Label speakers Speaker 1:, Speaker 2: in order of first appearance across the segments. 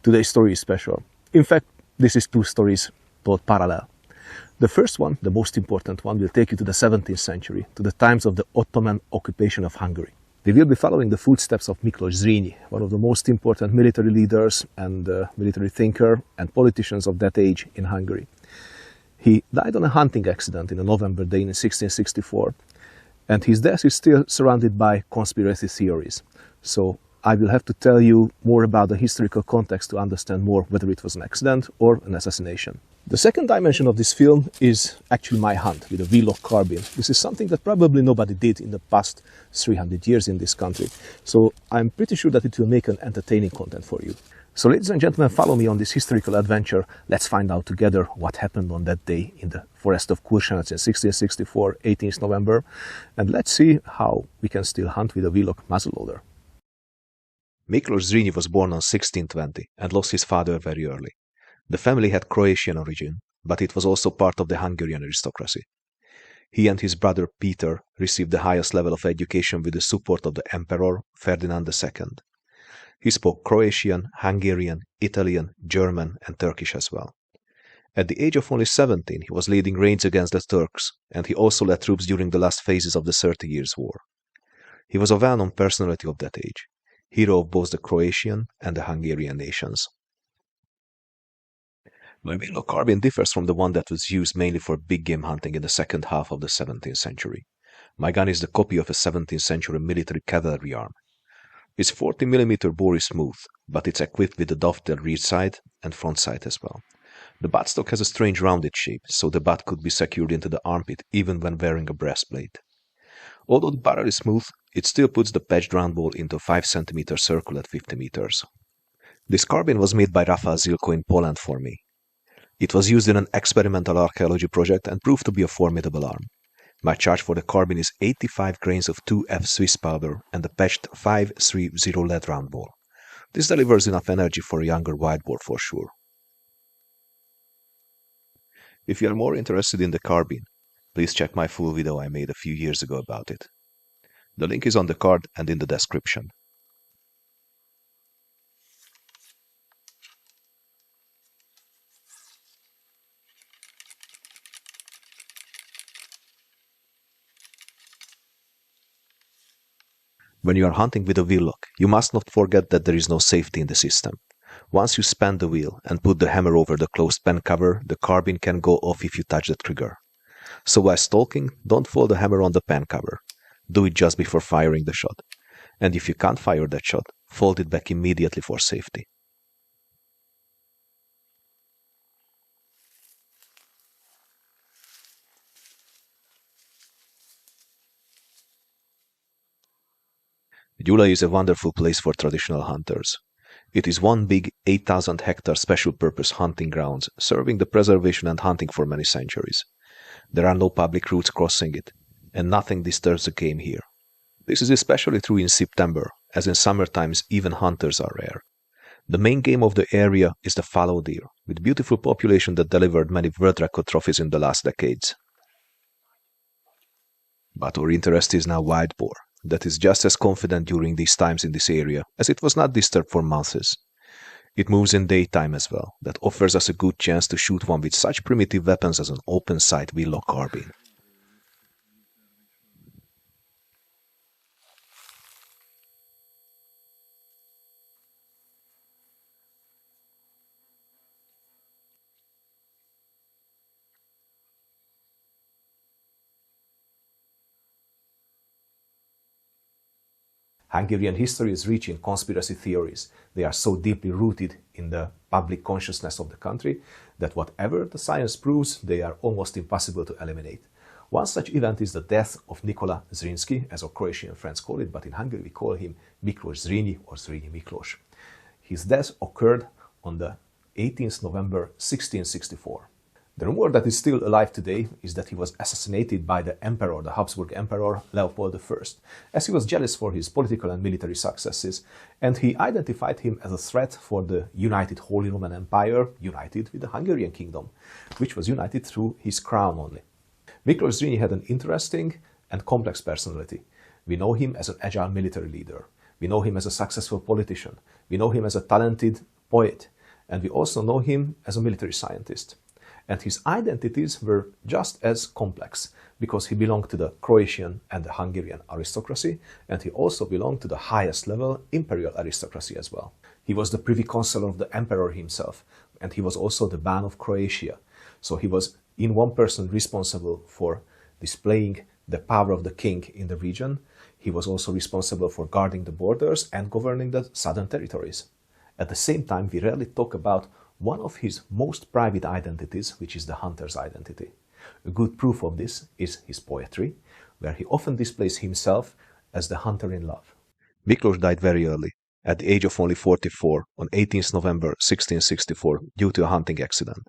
Speaker 1: Today's story is special. In fact, this is two stories told parallel. The first one, the most important one, will take you to the 17th century, to the times of the Ottoman occupation of Hungary. We will be following the footsteps of Miklós Zrínyi, one of the most important military leaders and military thinker and politicians of that age in Hungary. He died on a hunting accident in a November day in 1664, and his death is still surrounded by conspiracy theories. So I will have to tell you more about the historical context to understand more whether it was an accident or an assassination. The second dimension of this film is actually my hunt with a wheellock carbine. This is something that probably nobody did in the past 300 years in this country. So I'm pretty sure that it will make an entertaining content for you. So ladies and gentlemen, follow me on this historical adventure. Let's find out together what happened on that day in the forest of Kuršanec in 1664, 18th November. And let's see how we can still hunt with a wheellock muzzleloader.
Speaker 2: Miklós Zrínyi was born on 1620 and lost his father very early. The family had Croatian origin, but it was also part of the Hungarian aristocracy. He and his brother Peter received the highest level of education with the support of the Emperor Ferdinand II. He spoke Croatian, Hungarian, Italian, German and Turkish as well. At the age of only 17, he was leading raids against the Turks, and he also led troops during the last phases of the 30 Years' War. He was a well-known personality of that age, hero of both the Croatian and the Hungarian nations. My wheellock carbine differs from the one that was used mainly for big game hunting in the second half of the 17th century. My gun is the copy of a 17th century military cavalry arm. Its 40mm bore is smooth, but it's equipped with a dovetail rear sight and front sight as well. The buttstock has a strange rounded shape, so the butt could be secured into the armpit even when wearing a breastplate. Although the barrel is smooth, it still puts the patched round ball into a 5cm circle at 50 meters. This carbine was made by Rafał Zilko in Poland for me. It was used in an experimental archaeology project and proved to be a formidable arm. My charge for the carbine is 85 grains of 2F Swiss powder and a patched 5.30 lead round ball. This delivers enough energy for a younger wild boar for sure. If you are more interested in the carbine, please check my full video I made a few years ago about it. The link is on the card and in the description. When you are hunting with a wheellock, you must not forget that there is no safety in the system. Once you span the wheel and put the hammer over the closed pen cover, the carbine can go off if you touch the trigger. So while stalking, don't fold the hammer on the pen cover. Do it just before firing the shot. And if you can't fire that shot, fold it back immediately for safety. Gyulaj is a wonderful place for traditional hunters. It is one big 8,000-hectare special-purpose hunting grounds, serving the preservation and hunting for many centuries. There are no public routes crossing it, and nothing disturbs the game here. This is especially true in September, as in summer times even hunters are rare. The main game of the area is the fallow deer, with beautiful population that delivered many world record trophies in the last decades. But our interest is now wild boar. That is just as confident during these times in this area, as it was not disturbed for months. It moves in daytime as well, that offers us a good chance to shoot one with such primitive weapons as an open-sight wheellock carbine.
Speaker 1: Hungarian history is rich in conspiracy theories. They are so deeply rooted in the public consciousness of the country that whatever the science proves, they are almost impossible to eliminate. One such event is the death of Miklós Zrínyi, as our Croatian friends call it, but in Hungary we call him Miklós Zrínyi or Zrínyi Miklós. His death occurred on the 18th November 1664. The rumor that is still alive today is that he was assassinated by the emperor, the Habsburg emperor Leopold I, as he was jealous for his political and military successes, and he identified him as a threat for the united Holy Roman Empire, united with the Hungarian kingdom, which was united through his crown only. Miklós Zrínyi had an interesting and complex personality. We know him as an agile military leader. We know him as a successful politician. We know him as a talented poet, and we also know him as a military scientist. And his identities were just as complex, because he belonged to the Croatian and the Hungarian aristocracy, and he also belonged to the highest level imperial aristocracy as well. He was the privy councillor of the emperor himself, and he was also the Ban of Croatia. So he was in one person responsible for displaying the power of the king in the region. He was also responsible for guarding the borders and governing the southern territories. At the same time, we rarely talk about one of his most private identities, which is the hunter's identity. A good proof of this is his poetry, where he often displays himself as the hunter in love.
Speaker 2: Miklós died very early, at the age of only 44, on 18th November 1664, due to a hunting accident.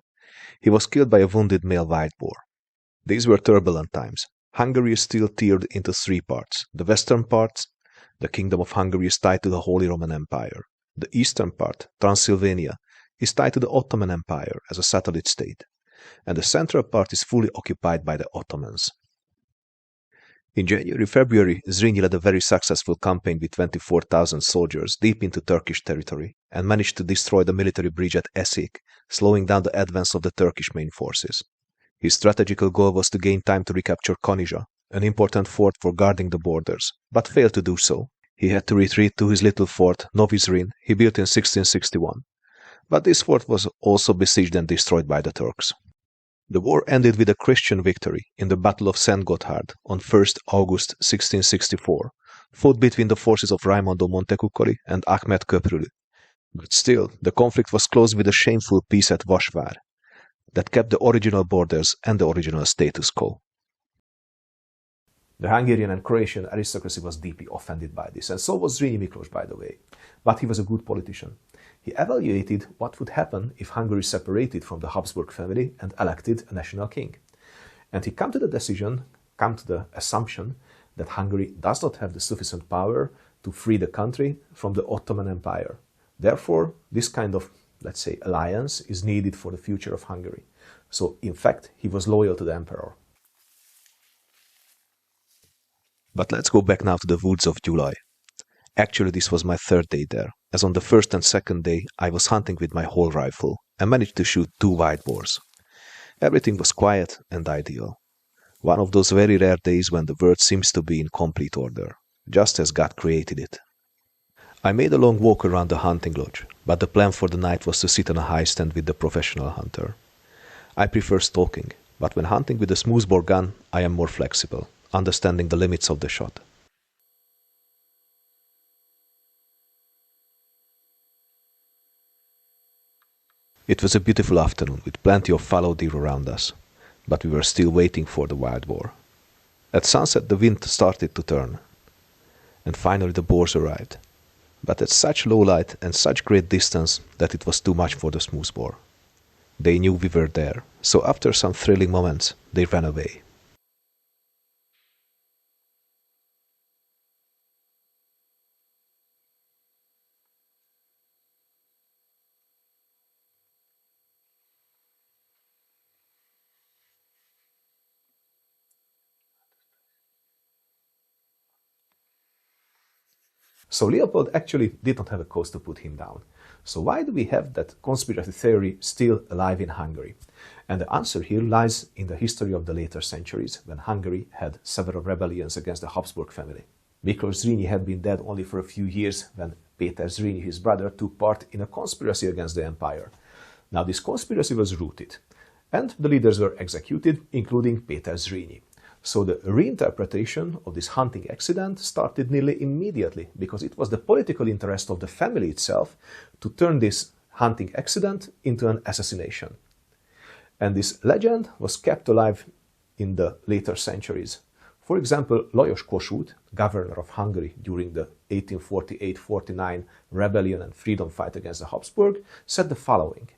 Speaker 2: He was killed by a wounded male wild boar. These were turbulent times. Hungary is still tiered into three parts. The western part, the Kingdom of Hungary, is tied to the Holy Roman Empire. The eastern part, Transylvania, is tied to the Ottoman Empire as a satellite state, and the central part is fully occupied by the Ottomans. In January-February, Zrínyi led a very successful campaign with 24,000 soldiers deep into Turkish territory and managed to destroy the military bridge at Eszék, slowing down the advance of the Turkish main forces. His strategical goal was to gain time to recapture Konija, an important fort for guarding the borders, but failed to do so. He had to retreat to his little fort, Novi Zrin, he built in 1661. But this fort was also besieged and destroyed by the Turks. The war ended with a Christian victory in the Battle of Szent Gotthard on 1st August 1664, fought between the forces of Raimondo Montecuccoli and Ahmed Köprülü. But still, the conflict was closed with a shameful peace at Vasvár that kept the original borders and the original status quo.
Speaker 1: The Hungarian and Croatian aristocracy was deeply offended by this, and so was Zrínyi Miklós, by the way. But he was a good politician. He evaluated what would happen if Hungary separated from the Habsburg family and elected a national king. And he came to the assumption that Hungary does not have the sufficient power to free the country from the Ottoman Empire. Therefore, this kind of, let's say, alliance is needed for the future of Hungary. So, in fact, he was loyal to the emperor.
Speaker 2: But let's go back now to the woods of Gyulaj. Actually, this was my third day there, as on the first and second day I was hunting with my whole rifle and managed to shoot 2 wild boars. Everything was quiet and ideal. One of those very rare days when the world seems to be in complete order, just as God created it. I made a long walk around the hunting lodge, but the plan for the night was to sit on a high stand with the professional hunter. I prefer stalking, but when hunting with a smoothbore gun, I am more flexible, understanding the limits of the shot. It was a beautiful afternoon with plenty of fallow deer around us, but we were still waiting for the wild boar. At sunset the wind started to turn, and finally the boars arrived, but at such low light and such great distance that it was too much for the smoothbore. They knew we were there, so after some thrilling moments they ran away.
Speaker 1: So Leopold actually did not have a cause to put him down. So why do we have that conspiracy theory still alive in Hungary? And the answer here lies in the history of the later centuries, when Hungary had several rebellions against the Habsburg family. Miklós Zrínyi had been dead only for a few years when Péter Zrínyi, his brother, took part in a conspiracy against the empire. Now this conspiracy was rooted, and the leaders were executed, including Péter Zrínyi. So the reinterpretation of this hunting accident started nearly immediately, because it was the political interest of the family itself to turn this hunting accident into an assassination. And this legend was kept alive in the later centuries. For example, Lajos Kossuth, governor of Hungary during the 1848-49 rebellion and freedom fight against the Habsburg, said the following.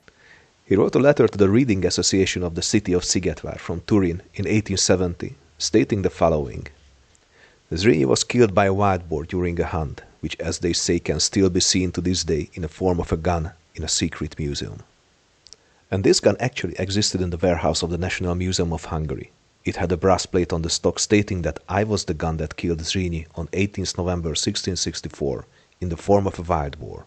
Speaker 2: He wrote a letter to the Reading Association of the city of Szigetvár from Turin in 1870, stating the following. Zrínyi was killed by a wild boar during a hunt, which, as they say, can still be seen to this day in the form of a gun in a secret museum. And this gun actually existed in the warehouse of the National Museum of Hungary. It had a brass plate on the stock stating that I was the gun that killed Zrínyi on 18th November 1664 in the form of a wild boar.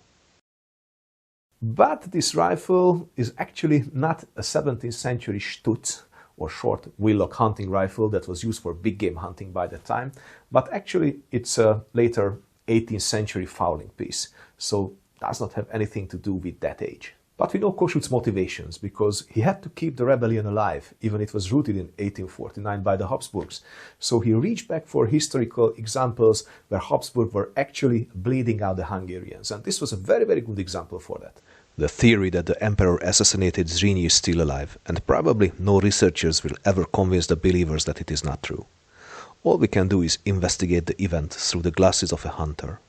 Speaker 1: But this rifle is actually not a 17th century Stutz or short wheellock hunting rifle that was used for big game hunting by the time, but actually it's a later 18th century fowling piece, so does not have anything to do with that age. But we know Kossut's motivations, because he had to keep the rebellion alive, even it was rooted in 1849 by the Habsburgs. So he reached back for historical examples where Habsburg were actually bleeding out the Hungarians, and this was a very, very good example for that.
Speaker 2: The theory that the emperor assassinated Zrini is still alive, and probably no researchers will ever convince the believers that it is not true. All we can do is investigate the event through the glasses of a hunter.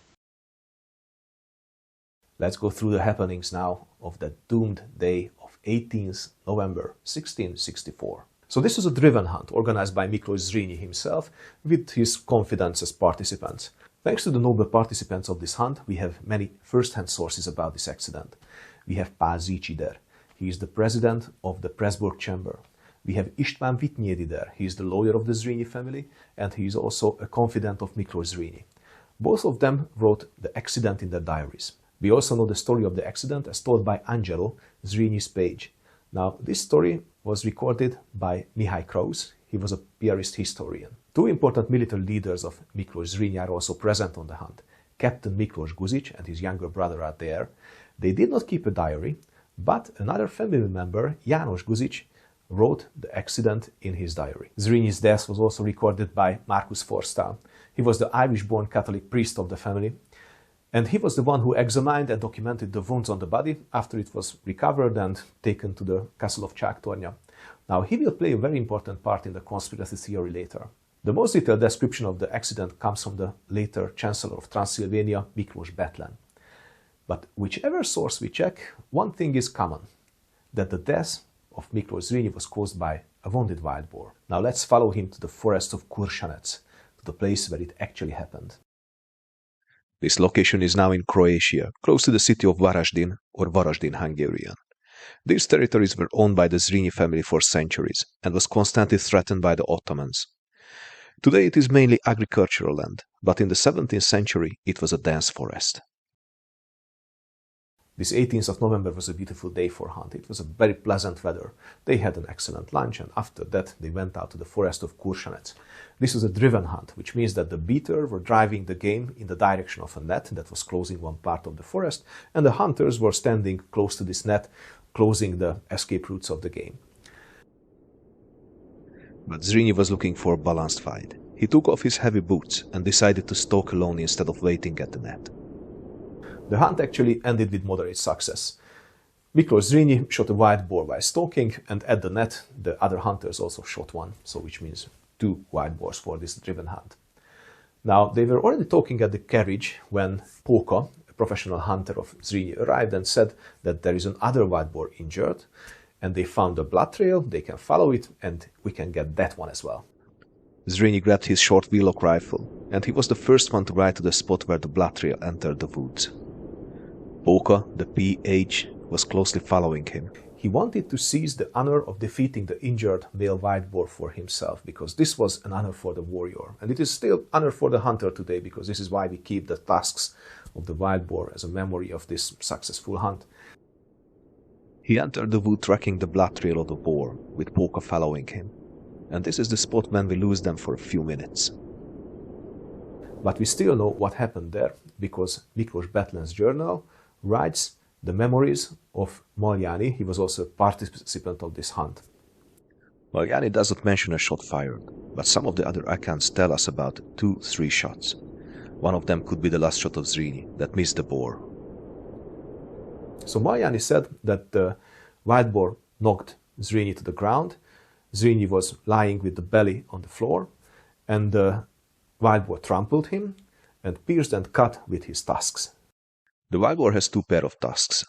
Speaker 1: Let's go through the happenings now of that doomed day of 18th November 1664. So this was a driven hunt organized by Miklós Zrínyi himself with his confidants as participants. Thanks to the noble participants of this hunt, we have many first-hand sources about this accident. We have Pál Zichy there. He is the president of the Pressburg Chamber. We have István Vityédi there. He is the lawyer of the Zrínyi family, and he is also a confidant of Miklós Zrínyi. Both of them wrote the accident in their diaries. We also know the story of the accident as told by Angelo, Zrínyi's page. Now, this story was recorded by Mihály Krausz. He was a Piarist historian. Two important military leaders of Miklós Zrínyi are also present on the hunt. Captain Miklós Guzics and his younger brother are there. They did not keep a diary, but another family member, János Guzics, wrote the accident in his diary. Zrínyi's death was also recorded by Markus Forstall. He was the Irish-born Catholic priest of the family, and he was the one who examined and documented the wounds on the body after it was recovered and taken to the castle of Csáktornya. Now, he will play a very important part in the conspiracy theory later. The most detailed description of the accident comes from the later Chancellor of Transylvania, Miklós Bethlen. But whichever source we check, one thing is common, that the death of Miklós Zrínyi was caused by a wounded wild boar. Now let's follow him to the forest of Kuršanec, to the place where it actually happened.
Speaker 2: This location is now in Croatia, close to the city of Varaždin, or Varaždin Hungarian. These territories were owned by the Zrínyi family for centuries and was constantly threatened by the Ottomans. Today it is mainly agricultural land, but in the 17th century it was a dense forest.
Speaker 1: This 18th of November was a beautiful day for hunt. It was a very pleasant weather. They had an excellent lunch, and after that they went out to the forest of Kuršanec. This was a driven hunt, which means that the beater were driving the game in the direction of a net that was closing one part of the forest, and the hunters were standing close to this net, closing the escape routes of the game.
Speaker 2: But Zrínyi was looking for a balanced fight. He took off his heavy boots and decided to stalk alone instead of waiting at the net.
Speaker 1: The hunt actually ended with moderate success. Miklós Zrínyi shot a wild boar while stalking, and at the net the other hunters also shot one, so which means 2 wild boars for this driven hunt. Now, they were already talking at the carriage when Póka, a professional hunter of Zrínyi, arrived and said that there is another wild boar injured, and they found a blood trail, they can follow it, and we can get that one as well.
Speaker 2: Zrínyi grabbed his short wheellock rifle, and he was the first one to ride to the spot where the blood trail entered the woods. Póka, the PH, was closely following him.
Speaker 1: He wanted to seize the honor of defeating the injured male wild boar for himself, because this was an honor for the warrior. And it is still honor for the hunter today, because this is why we keep the tusks of the wild boar as a memory of this successful hunt.
Speaker 2: He entered the wood tracking the blood trail of the boar, with Póka following him. And this is the spot when we lose them for a few minutes.
Speaker 1: But we still know what happened there, because Miklós Bethlen's journal writes the memories of Maljani. He was also a participant of this hunt.
Speaker 2: Maljani does not mention a shot fired, but some of the other accounts tell us about 2-3 shots. One of them could be the last shot of Zrínyi that missed the boar.
Speaker 1: So Maljani said that the wild boar knocked Zrínyi to the ground. Zrínyi was lying with the belly on the floor, and the wild boar trampled him and pierced and cut with his tusks.
Speaker 2: The wild boar has 2 pairs of tusks.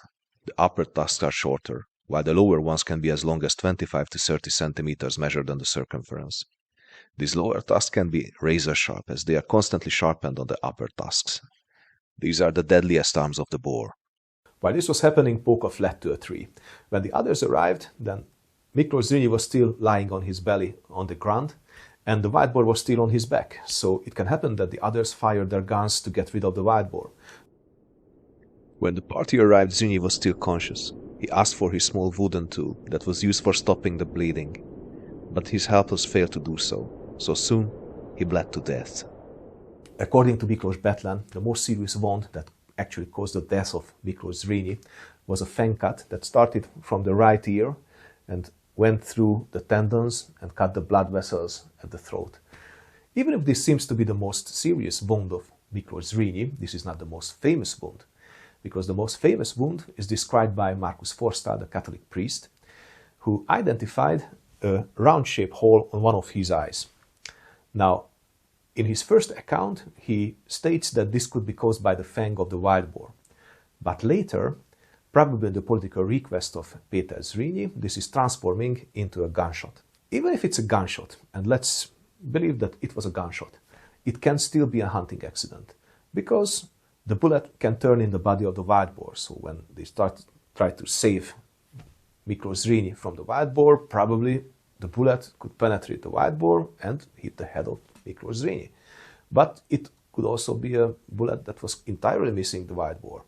Speaker 2: The upper tusks are shorter, while the lower ones can be as long as 25 to 30 centimeters measured on the circumference. These lower tusks can be razor sharp, as they are constantly sharpened on the upper tusks. These are the deadliest arms of the boar.
Speaker 1: While this was happening, Póka fled to a tree. When the others arrived, then Miklós Zrínyi was still lying on his belly on the ground, and the wild boar was still on his back. So it can happen that the others fired their guns to get rid of the wild boar.
Speaker 2: When the party arrived, Zrini was still conscious. He asked for his small wooden tool that was used for stopping the bleeding, but his helpers failed to do so. So soon, he bled to death.
Speaker 1: According to Miklós Betlen, the most serious wound that actually caused the death of Miklós Zrínyi was a fang cut that started from the right ear and went through the tendons and cut the blood vessels at the throat. Even if this seems to be the most serious wound of Miklós Zrínyi, this is not the most famous wound, because the most famous wound is described by Markus Forstall, the Catholic priest, who identified a round-shaped hole on one of his eyes. Now, in his first account, he states that this could be caused by the fang of the wild boar. But later, probably at the political request of Péter Zrínyi, this is transforming into a gunshot. Even if it's a gunshot, and let's believe that it was a gunshot, it can still be a hunting accident, because the bullet can turn in the body of the wild boar. So when they try to save Miklós Zrínyi from the wild boar, probably the bullet could penetrate the wild boar and hit the head of Miklós Zrínyi. But it could also be a bullet that was entirely missing the wild boar.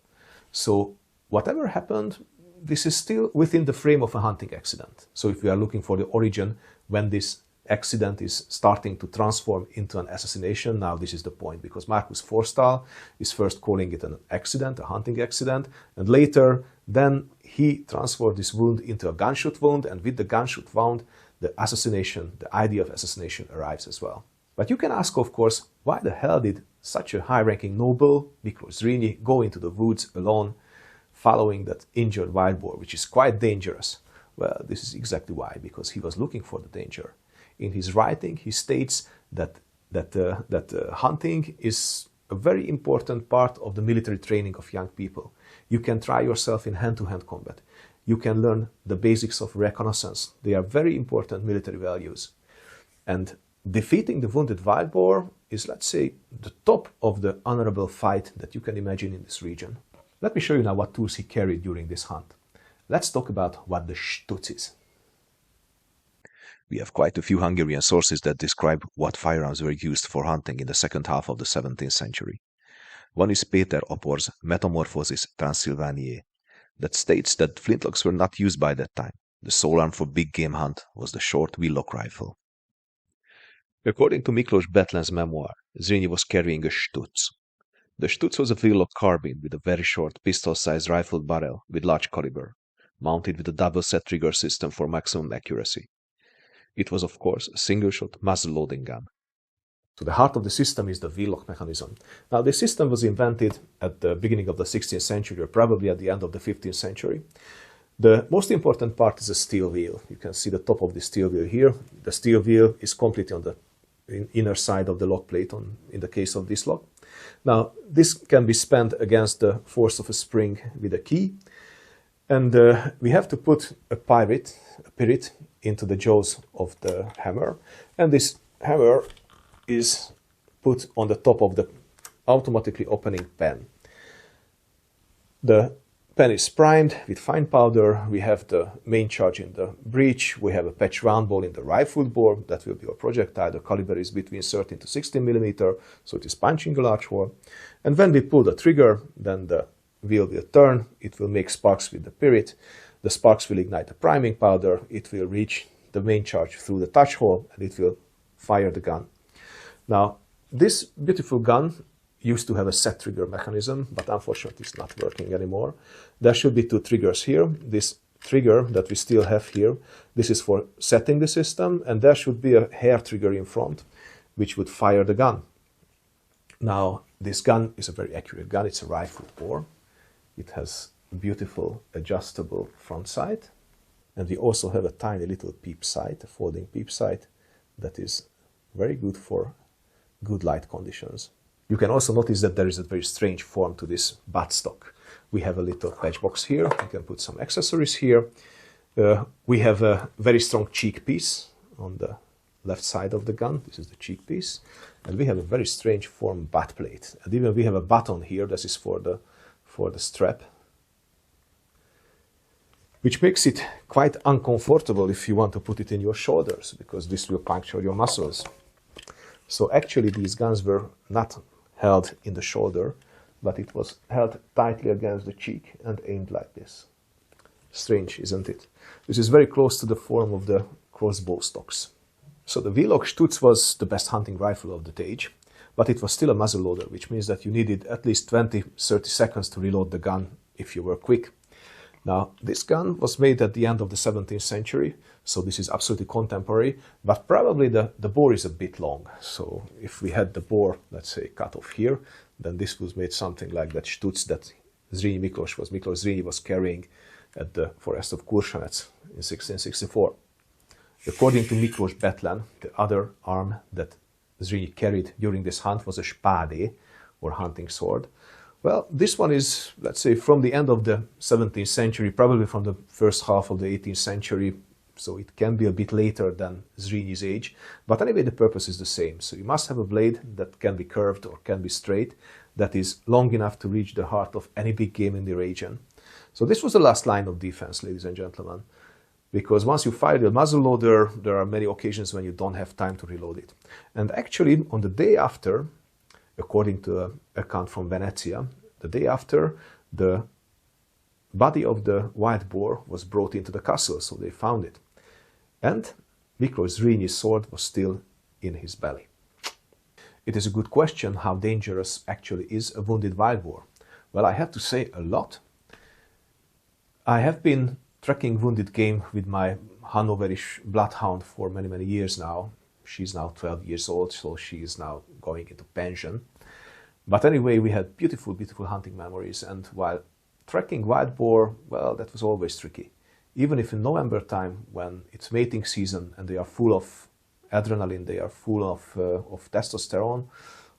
Speaker 1: So whatever happened, this is still within the frame of a hunting accident. So if we are looking for the origin when this accident is starting to transform into an assassination, now this is the point, because Markus Forstall is first calling it an accident, a hunting accident, and later then he transformed this wound into a gunshot wound, and with the gunshot wound, the assassination, the idea of assassination arrives as well. But you can ask, of course, why the hell did such a high-ranking noble, Miklós Zrínyi, go into the woods alone, following that injured wild boar, which is quite dangerous? Well, this is exactly why, because he was looking for the danger. In his writing, he states that hunting is a very important part of the military training of young people. You can try yourself in hand-to-hand combat. You can learn the basics of reconnaissance. They are very important military values. And defeating the wounded wild boar is, let's say, the top of the honorable fight that you can imagine in this region. Let me show you now what tools he carried during this hunt. Let's talk about what the Stutz is.
Speaker 2: We have quite a few Hungarian sources that describe what firearms were used for hunting in the second half of the 17th century. One is Péter Apor's Metamorphosis Transylvaniae, that states that flintlocks were not used by that time. The sole arm for big game hunt was the short wheellock rifle. According to Miklós Betlen's memoir, Zrínyi was carrying a Stutz. The Stutz was a wheellock carbine with a very short pistol-sized rifle barrel with large caliber, mounted with a double-set trigger system for maximum accuracy. It was, of course, a single-shot muzzle-loading gun.
Speaker 1: So the heart of the system is the wheellock mechanism. Now, this system was invented at the beginning of the 16th century, or probably at the end of the 15th century. The most important part is a steel wheel. You can see the top of the steel wheel here. The steel wheel is completely on the inner side of the lock plate in the case of this lock. Now, this can be spent against the force of a spring with a key. And we have to put a pivot into the jaws of the hammer. And this hammer is put on the top of the automatically opening pen. The pen is primed with fine powder. We have the main charge in the breech. We have a patch round ball in the rifled bore. That will be our projectile. The caliber is between 13 to 16 millimeter, so it is punching a large hole. And when we pull the trigger, then the wheel will turn. It will make sparks with the pyrit. The sparks will ignite the priming powder. It will reach the main charge through the touch hole, and it will fire the gun. Now, this beautiful gun used to have a set trigger mechanism, but unfortunately it's not working anymore. There should be two triggers here. This trigger that we still have here, this is for setting the system, and there should be a hair trigger in front, which would fire the gun. Now, this gun is a very accurate gun. It's a rifled bore. It has a beautiful adjustable front sight, and we also have a tiny little peep sight, a folding peep sight, that is very good for good light conditions. You can also notice that there is a very strange form to this buttstock. We have a little patch box here. You can put some accessories here. We have a very strong cheek piece on the left side of the gun. This is the cheek piece. And we have a very strange form butt plate. And even we have a button here. This is for the strap, which makes it quite uncomfortable if you want to put it in your shoulders, because this will puncture your muscles. So actually these guns were not held in the shoulder. but it was held tightly against the cheek and aimed like this. Strange, isn't it? This is very close to the form of the crossbow stocks. So the wheellock Stutz was the best hunting rifle of the age, but it was still a muzzleloader, which means that you needed at least 20-30 seconds to reload the gun if you were quick. Now, this gun was made at the end of the 17th century, so this is absolutely contemporary, but probably the bore is a bit long. So if we had the bore, let's say, cut off here, then this was made something like that Stutz that Miklós Zrínyi was carrying at the forest of Kursanec in 1664. According to Miklós Betlen, the other arm that Zrínyi carried during this hunt was a spade, or hunting sword. Well, this one is, let's say, from the end of the 17th century, probably from the first half of the 18th century, so it can be a bit later than Zrínyi's age. But anyway, the purpose is the same. So you must have a blade that can be curved or can be straight, that is long enough to reach the heart of any big game in the region. So this was the last line of defense, ladies and gentlemen, because once you fire the muzzleloader, there are many occasions when you don't have time to reload it. And actually, on the day after, according to an account from Venezia, the day after, the body of the wild boar was brought into the castle, so they found it. And Miklós Zrínyi's sword was still in his belly. It is a good question how dangerous actually is a wounded wild boar. Well, I have to say a lot. I have been tracking wounded game with my Hannoverish bloodhound for many, many years now. She's now 12 years old, so she is now going into pension. But anyway, we had beautiful, beautiful hunting memories. And while tracking wild boar, well, that was always tricky. Even if in November time, when it's mating season and they are full of adrenaline, they are full of testosterone,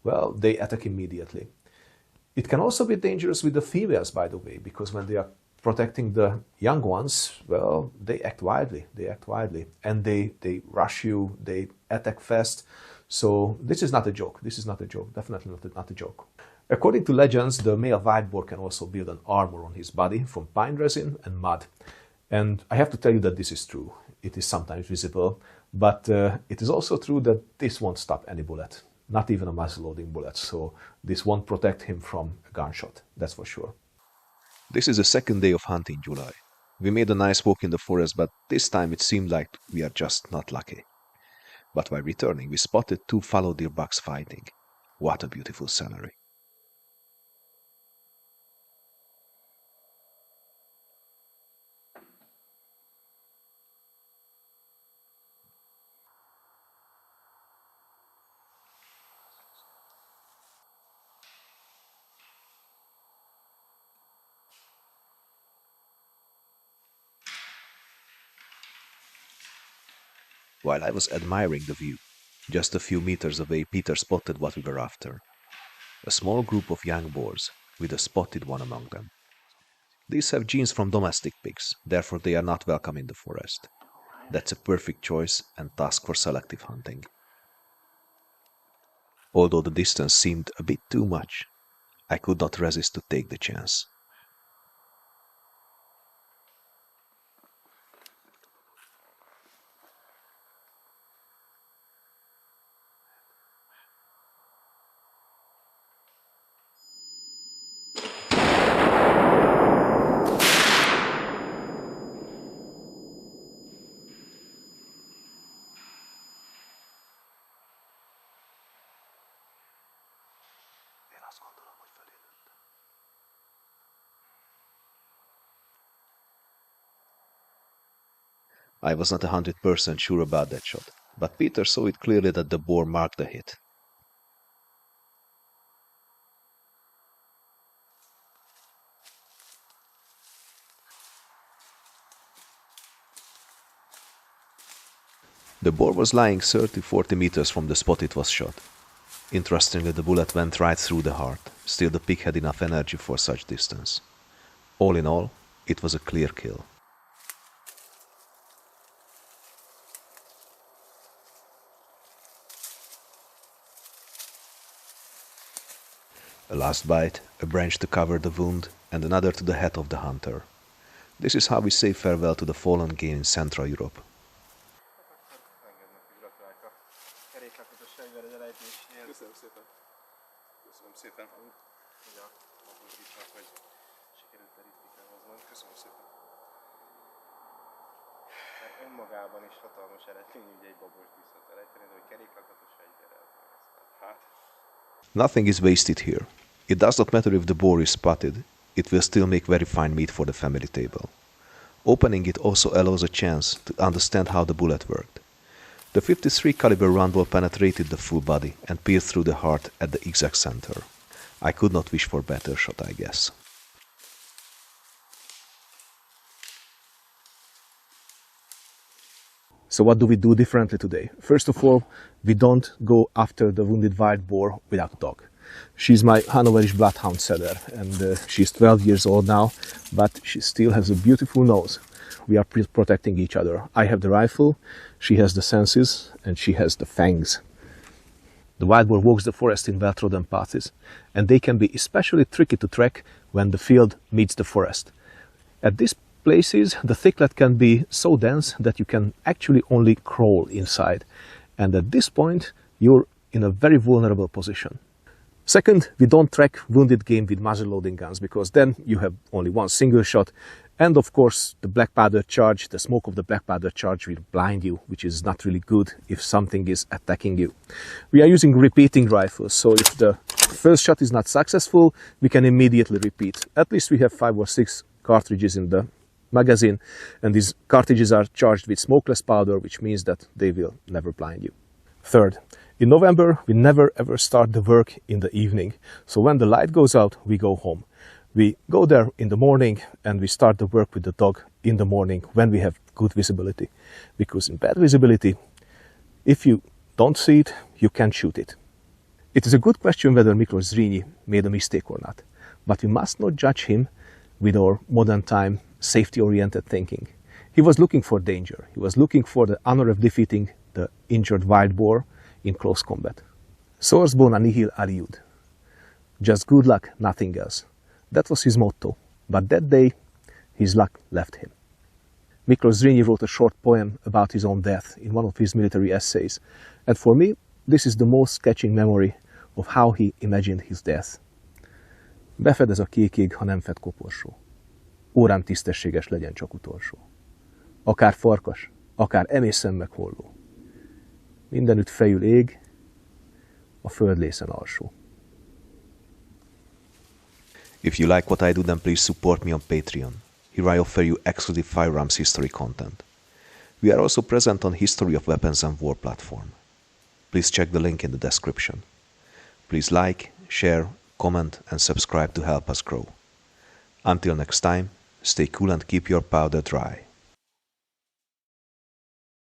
Speaker 1: well, they attack immediately. It can also be dangerous with the females, by the way, because when they are protecting the young ones, well, they act wildly, and they rush you, they attack fast. So this is not a joke, definitely not a joke. According to legends, the male wild boar can also build an armor on his body from pine resin and mud. And I have to tell you that this is true. It is sometimes visible, but it is also true that this won't stop any bullet, not even a muzzle-loading bullet. So this won't protect him from a gunshot, that's for sure.
Speaker 2: This is the second day of hunting Gyulaj. We made a nice walk in the forest, but this time it seemed like we are just not lucky. But while returning, we spotted two fallow deer bucks fighting. What a beautiful scenery. While I was admiring the view, just a few meters away Peter spotted what we were after. A small group of young boars, with a spotted one among them. These have genes from domestic pigs, therefore they are not welcome in the forest. That's a perfect choice and task for selective hunting. Although the distance seemed a bit too much, I could not resist to take the chance. I was not 100% sure about that shot, but Peter saw it clearly that the boar marked the hit. The boar was lying 30-40 meters from the spot it was shot. Interestingly, the bullet went right through the heart, still the pig had enough energy for such distance. All in all, it was a clear kill. A last bite, a branch to cover the wound, and another to the head of the hunter. This is how we say farewell to the fallen game in Central Europe.
Speaker 3: Köszönöm szépen. Köszönöm szépen. Ja. önmagában is hatalmas eredmény, ugye egy babost visszatelejteni, de hogy keréklakatos fegyverrel, hát...
Speaker 2: Nothing is wasted here. It does not matter if the boar is spotted, it will still make very fine meat for the family table. Opening it also allows a chance to understand how the bullet worked. The 53 caliber round ball penetrated the full body and pierced through the heart at the exact center. I could not wish for better shot, I guess.
Speaker 1: So what do we do differently today? First of all, we don't go after the wounded wild boar without a dog. She's my Hanoverish bloodhound setter, and she's 12 years old now, but she still has a beautiful nose. We are protecting each other. I have the rifle, she has the senses, and she has the fangs. The wild boar walks the forest in well-trodden paths, and they can be especially tricky to track when the field meets the forest. At these places, the thicket can be so dense that you can actually only crawl inside, and at this point, you're in a very vulnerable position. Second, we don't track wounded game with muzzle-loading guns, because then you have only one single shot, and of course the black powder charge, the smoke of the black powder charge will blind you, which is not really good if something is attacking you. We are using repeating rifles, so if the first shot is not successful, we can immediately repeat. At least we have 5 or 6 cartridges in the magazine, and these cartridges are charged with smokeless powder, which means that they will never blind you. Third, in November, we never ever start the work in the evening. So when the light goes out, we go home. We go there in the morning and we start the work with the dog in the morning when we have good visibility. Because in bad visibility, if you don't see it, you can't shoot it. It is a good question whether Miklós Zrínyi made a mistake or not. But we must not judge him with our modern time safety-oriented thinking. He was looking for danger. He was looking for the honor of defeating the injured wild boar in close combat. Source bona nihil aliud. Just good luck, nothing else. That was his motto, but that day his luck left him. Miklós Zrínyi wrote a short poem about his own death in one of his military essays, and for me this is the most sketching memory of how he imagined his death. Befedez a kékig, ha nem fed koporsó. Órám tisztességes legyen csak utolsó. Akár farkas, akár emészem meg holló. Mindenütt fejül ég, a földlészen alsó.
Speaker 2: If you like what I do, then please support me on Patreon. Here I offer you exclusive firearms history content. We are also present on History of Weapons and War platform. Please check the link in the description. Please like, share, comment and subscribe to help us grow. Until next time, stay cool and keep your powder dry.